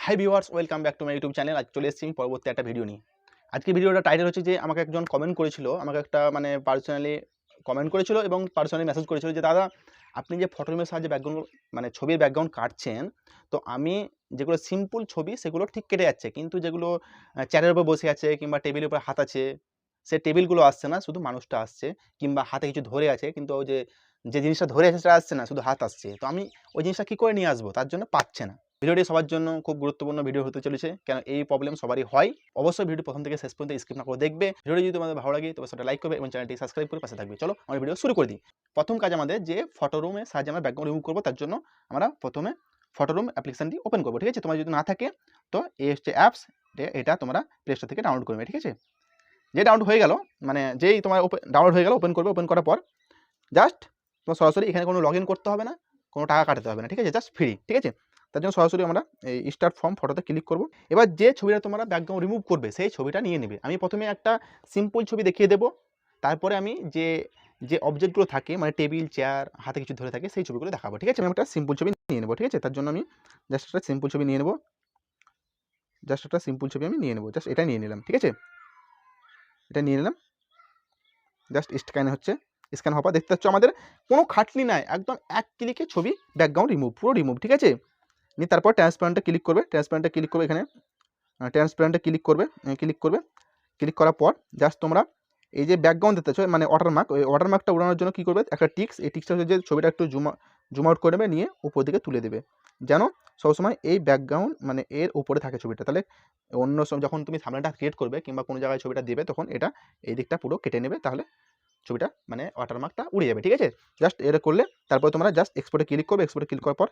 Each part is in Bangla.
Hi viewers, welcome back to my YouTube channel. আজ চলে এসেছি আমি পরবর্তী একটা ভিডিও নিয়ে। আজকে ভিডিওটা টাইটেল হচ্ছে যে আমাকে একজন কমেন্ট করেছিল, আমাকে একটা পার্সোনালি কমেন্ট করেছিল এবং পার্সোনালি মেসেজ করেছিল যে দাদা আপনি যে ফটোগ্রাফের সাহায্যে ব্যাকগ্রাউন্ড ছবির ব্যাকগ্রাউন্ড কাটছেন, তো আমি যেগুলো সিম্পল ছবি সেগুলো ঠিক কেটে যাচ্ছে, কিন্তু যেগুলো চেয়ারের উপর বসে আছে কিংবা টেবিলের উপর হাত আছে, সে টেবিলগুলো আসছে না, শুধু মানুষটা আসছে, কিংবা হাতে কিছু ধরে আছে কিন্তু ওই যে যে জিনিসটা ধরে আছে সেটা আসছে না, শুধু হাত আসছে। তো আমি ওই জিনিসটা কী করে নিয়ে আসবো, তার জন্য পাচ্ছে না। ভিডিওটি সবার জন্য খুব গুরুত্বপূর্ণ ভিডিও হতে চলেছে, কেন এই প্রবলেম সবারই হয়। অবশ্যই ভিডিও প্রথম থেকে শেষ পর্যন্ত স্কিপ না করে দেখবে। ভিডিওটি যদি তোমাদের ভালো লাগে তবে সেটা লাইক করবে এবং চ্যানেলটি সাবস্ক্রাইব করে পাশে থাকবে। চলো আমরা ভিডিও শুরু করে দিই। প্রথম কাজ আমাদের যে ফটো রুমে সাহায্যে আমরা ব্যাকগ্রাউন্ড রিমুভ করবো, তার জন্য আমরা প্রথমে ফটো রুম অ্যাপ্লিকেশনটি ওপেন করবো। ঠিক আছে, তোমার যদি না থাকে তো এই হচ্ছে অ্যাপস, এটা তোমরা প্লে স্টোর থেকে ডাউনলোড করবে। ঠিক আছে, যে ডাউনলোড হয়ে গেল, যেই তোমার ডাউনলোড হয়ে গেল, ওপেন করবে। ওপেন করার পর জাস্ট তোমার সরাসরি এখানে কোনো লগ ইন করতে হবে না, কোনো টাকা কাটাতে হবে না। ঠিক আছে, জাস্ট ফ্রি। ঠিক আছে, তার জন্য সরাসরি আমরা এই স্টার্ট ফ্রম ফটোতে ক্লিক করব। এবার যে ছবিটা তোমরা ব্যাকগ্রাউন্ড রিমুভ করবে সেই ছবিটা নিয়ে নেবে। আমি প্রথমে একটা সিম্পল ছবি দেখিয়ে দেবো, তারপরে আমি যে যে অবজেক্টগুলো থাকে টেবিল, চেয়ার, হাতে কিছু ধরে থাকে সেই ছবিগুলো দেখাবো। ঠিক আছে, আমি একটা সিম্পল ছবি নিয়ে নেবো। ঠিক আছে, তার জন্য আমি জাস্ট একটা সিম্পল ছবি নিয়ে নেবো। জাস্ট এটা নিয়ে নিলাম। ঠিক আছে, এটা নিয়ে নিলাম। জাস্ট স্ক্যান হচ্ছে, স্ক্যান হওয়ার পর দেখতে পাচ্ছ আমাদের কোনো খাটনি নাই, একদম এক ক্লিকে ছবি ব্যাকগ্রাউন্ড রিমুভ, পুরো রিমুভ। ঠিক আছে, নিয়ে তারপর ট্রান্সপারেন্টে ক্লিক করবে। এখানে ট্রান্সপারেন্টে ক্লিক করার পর জাস্ট তোমরা এই যে ব্যাকগ্রাউন্ড দেখতে পাচ্ছ ওয়াটারমার্ক, ওই ওয়াটারমার্কটা উড়ানোর জন্য কী করবে, একটা টিক্স, এই টিক্সটা হচ্ছে যে ছবিটা একটু জুম আউট করে নেবে, নিয়ে উপর দিকে তুলে দেবে, যেন সবসময় এই ব্যাকগ্রাউন্ড এর উপরে থাকে ছবিটা। তাহলে অন্য সময় যখন তুমি থাম্বনেলটা ক্রিয়েট করবে কিংবা কোনো জায়গায় ছবিটা দেবে, তখন এটা এই দিকটা পুরো কেটে নেবে, তাহলে ছবিটা ওয়াটারমার্কটা উড়ে যাবে। ঠিক আছে, জাস্ট এটা করলে তারপর তোমরা জাস্ট এক্সপোর্টে ক্লিক করবে। এক্সপোর্টে ক্লিক করার পর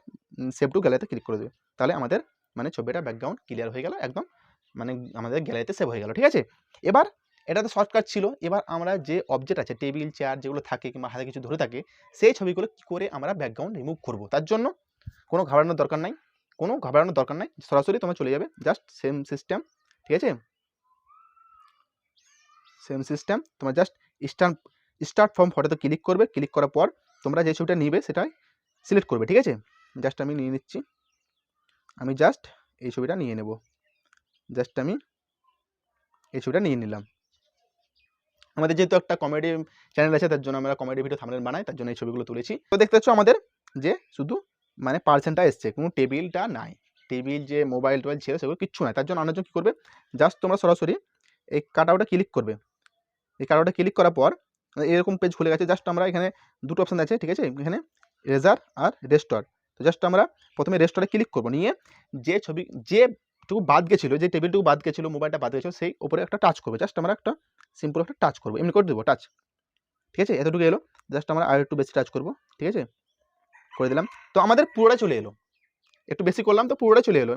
সেভ টু গ্যালারিতে ক্লিক করে দেবে। তাহলে আমাদের ছবিটা ব্যাকগ্রাউন্ড ক্লিয়ার হয়ে গেল, একদম আমাদের গ্যালারিতে সেভ হয়ে গেল। ঠিক আছে, এবার এটা তো শর্টকাট ছিল। এবার আমরা যে অবজেক্ট আছে, টেবিল, চেয়ার যেগুলো থাকে কিংবা হাতে কিছু ধরে থাকে, সেই ছবিগুলো কী করে আমরা ব্যাকগ্রাউন্ড রিমুভ করব, তার জন্য কোনো ঘাবড়ানোর দরকার নাই, সরাসরি তোমরা চলে যাবে জাস্ট সেম সিস্টেম। ঠিক আছে, সেম সিস্টেম, তোমরা জাস্ট স্টার্ট ফ্রম ফটোতে ক্লিক করবে। ক্লিক করার পর তোমরা যে ছবিটা নিবে সেটাই সিলেক্ট করবে। ঠিক আছে, জাস্ট আমি নিয়ে নিচ্ছি, আমি জাস্ট এই ছবিটা নিয়ে নেব। জাস্ট আমি এই ছবিটা নিয়ে নিলাম। আমাদের যেহেতু একটা কমেডি চ্যানেল আছে, তার জন্য আমরা কমেডি ভিডিও থাম্বনেল বানাই, তার জন্য এই ছবিগুলো তুলেছি। তো দেখতে পাচ্ছ আমাদের যে শুধু পার্সেন্টটা এসছে, কোনো টেবিলটা নাই, টেবিল যে মোবাইল টোবাইল ছিল সেগুলো কিচ্ছু নাই। তার জন্য আনার জন্য কী করবে, জাস্ট তোমরা সরাসরি এই কাটআউটে ক্লিক করবে। এই কাটআউটে ক্লিক করার পর এরকম পেজ খুলে গেছে। জাস্ট আমরা এখানে দুটো অপশান আছে। ঠিক আছে, এখানে রেজার আর রেস্টোর। তো জাস্ট আমরা প্রথমে রেস্টোরে ক্লিক করবো, নিয়ে যে ছবি যেটুকু বাদ গেছিলো, যে টেবিলটুকু বাদ গেছিলো, মোবাইলটা বাদ গেছিলো, সেই উপরে একটা টাচ করবো। জাস্ট আমরা একটা সিম্পল একটা টাচ করবো, এমনি করে দেবো টাচ। ঠিক আছে, এতটুকু এলো। জাস্ট আমরা আর একটু বেশি টাচ করবো। ঠিক আছে, করে দিলাম। তো আমাদের পুরোটা চলে এলো। একটু বেশি করলাম তো পুরোটা চলে এলো,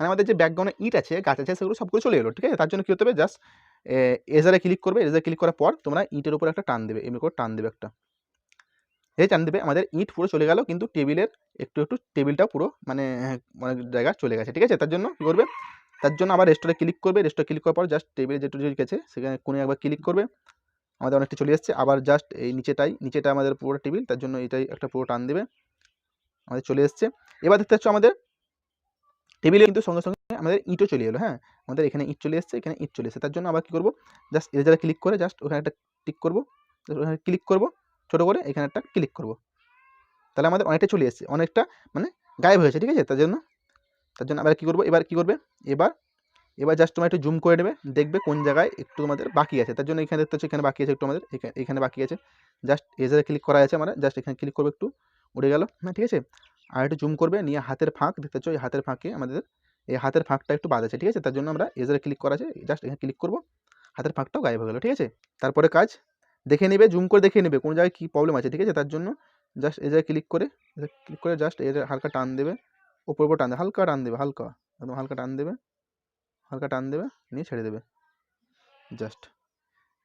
আমাদের যে ব্যাকগ্রাউন্ডে ইট আছে, গাছ আছে, সেগুলো সবগুলো চলে এলো। ঠিক আছে, তার জন্য কী হতে হবে, জাস্ট এজারে ক্লিক করবে। এজারে ক্লিক করার পর তোমরা ইটের উপর একটা টান দেবে, এমনি করে টান দেবে একটা, এই টান দেবে, আমাদের ইট পুরো চলে গেল, কিন্তু টেবিলের একটু টেবিলটাও পুরো অনেক জায়গা চলে গেছে। ঠিক আছে, তার জন্য কী করবে, তার জন্য আবার রেস্টোরে ক্লিক করবে। রেস্টোরে ক্লিক করার পর জাস্ট টেবিলে যেটুকু গেছে সেখানে কোণে একবার ক্লিক করবে, আমাদের অনেকটা চলে এসছে। আবার জাস্ট এই নিচেটা আমাদের পুরো টেবিল, তার জন্য এটাই একটা পুরো টান দেবে, আমাদের চলে এসছে। এবার দেখতে পাচ্ছ আমাদের টেবিলে কিন্তু সঙ্গে সঙ্গে আমাদের ইটও চলে এলো। হ্যাঁ, আমাদের এখানে ইট চলে এসছে, এখানে ইট চলে এসছে। তার জন্য আবার কী করবো, জাস্ট এজারে ক্লিক করে জাস্ট ওখানে একটা টিক করবো, ওখানে ক্লিক করবো ছোটো করে, এখানে একটা ক্লিক করবো, তাহলে আমাদের অনেকটা চলে এসছে, অনেকটা গায়েব হয়েছে। ঠিক আছে, তার জন্য আবার কী করবো, এবার জাস্ট তোমরা একটু জুম করে নেবে, দেখবে কোন জায়গায় একটু তোমাদের বাকি আছে। তার জন্য এখানে দেখতে হচ্ছে, এখানে বাকি আছে একটু আমাদের, এখানে বাকি আছে। জাস্ট এজারে ক্লিক করা আছে, আমরা জাস্ট এখানে ক্লিক করবো, একটু উড়ে গেল। হ্যাঁ, ঠিক আছে, আর একটু জুম করবে, নিয়ে হাতের ফাঁক দেখতে পাচ্ছ, এই হাতের ফাঁকে আমাদের এই হাতের ফাঁকটা একটু বাদ আছে। ঠিক আছে, তার জন্য আমরা এজারে ক্লিক করা আছে, জাস্ট এখানে ক্লিক করবো, হাতের ফাঁকটাও গায়েব হয়ে গেলো। ঠিক আছে, তারপরে কাজ দেখে নেবে, জুম করে দেখে নেবে কোন জায়গায় কী প্রবলেম আছে। ঠিক আছে, তার জন্য জাস্ট এজারে ক্লিক করে জাস্ট এর হালকা টান দেবে, উপর টান দেবে, হালকা টান দেবে, একদম হালকা টান দেবে, নিয়ে ছেড়ে দেবে। জাস্ট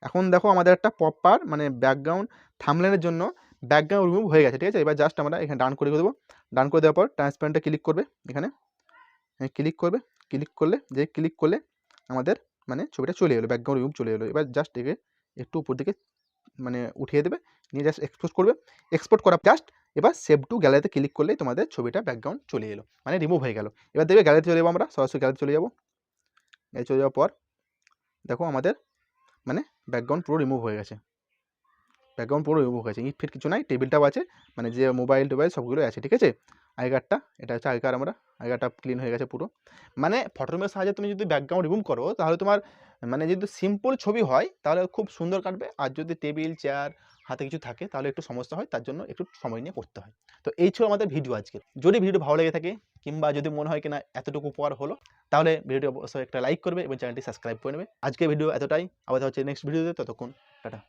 এখন দেখো আমাদের একটা প্রপার ব্যাকগ্রাউন্ড থাম্বনেলের জন্য ব্যাকগ্রাউন্ড রিমুভ হয়ে গেছে। ঠিক আছে, এবার জাস্ট আমরা এখানে ডান করে দেবো। ডান করে দেওয়ার পর ট্রান্সপারেন্টে ক্লিক করবে, এখানে ক্লিক করলে আমাদের ছবিটা চলে এলো, ব্যাকগ্রাউন্ড রিমুভ চলে এলো। এবার জাস্ট একে একটু উপর দিকে মানে উঠিয়ে দেবে, নিয়ে জাস্ট এক্সপোর্ট করবে। এক্সপোর্ট করা জাস্ট এবার সেভ টু গ্যালারিতে ক্লিক করলেই তোমাদের ছবিটা ব্যাকগ্রাউন্ড চলে এলো, মানে রিমুভ হয়ে গেল। এবার দেখবে গ্যালারিতে চলে যাবো, আমরা সরাসরি গ্যালারিতে চলে যাবো। গ্যালারি চলে যাওয়ার পর দেখো আমাদের মানে ব্যাকগ্রাউন্ড পুরো রিমুভ হয়ে গেছে, ব্যাকগ্রাউন্ড পুরো রিমুভ হয়ে গেছে, ইট ফিট কিছু নাই, টেবিলটাও আছে, মানে যে মোবাইল টোবাইল সবগুলোই আছে, ঠিক আছে। আগেকারটা এটা হচ্ছে আগেকার, আমরা আগেকারটা ক্লিন হয়ে গেছে পুরো। মানে ফটোরুমের সাহায্যে তুমি যদি ব্যাকগ্রাউন্ড রিমুভ করো তাহলে তোমার মানে যদি সিম্পল ছবি হয় তাহলে খুব সুন্দর কাটবে, আর যদি টেবিল চেয়ার হাতে কিছু থাকে তাহলে একটু সমস্যা হয়, তার জন্য একটু সময় নিয়ে করতে হয়। তো এই ছিল আমাদের ভিডিও আজকে। যদি ভিডিও ভালো লেগে থাকে কিংবা যদি মনে হয় কিনা এতটুকু উপকার হলো, তাহলে ভিডিও অবশ্যই একটা লাইক করবে এবং চ্যানেলটি সাবস্ক্রাইব করে নেবে। আজকে ভিডিও এতটাই, আবার হচ্ছে নেক্সট ভিডিওতে, ততক্ষণ টাটা।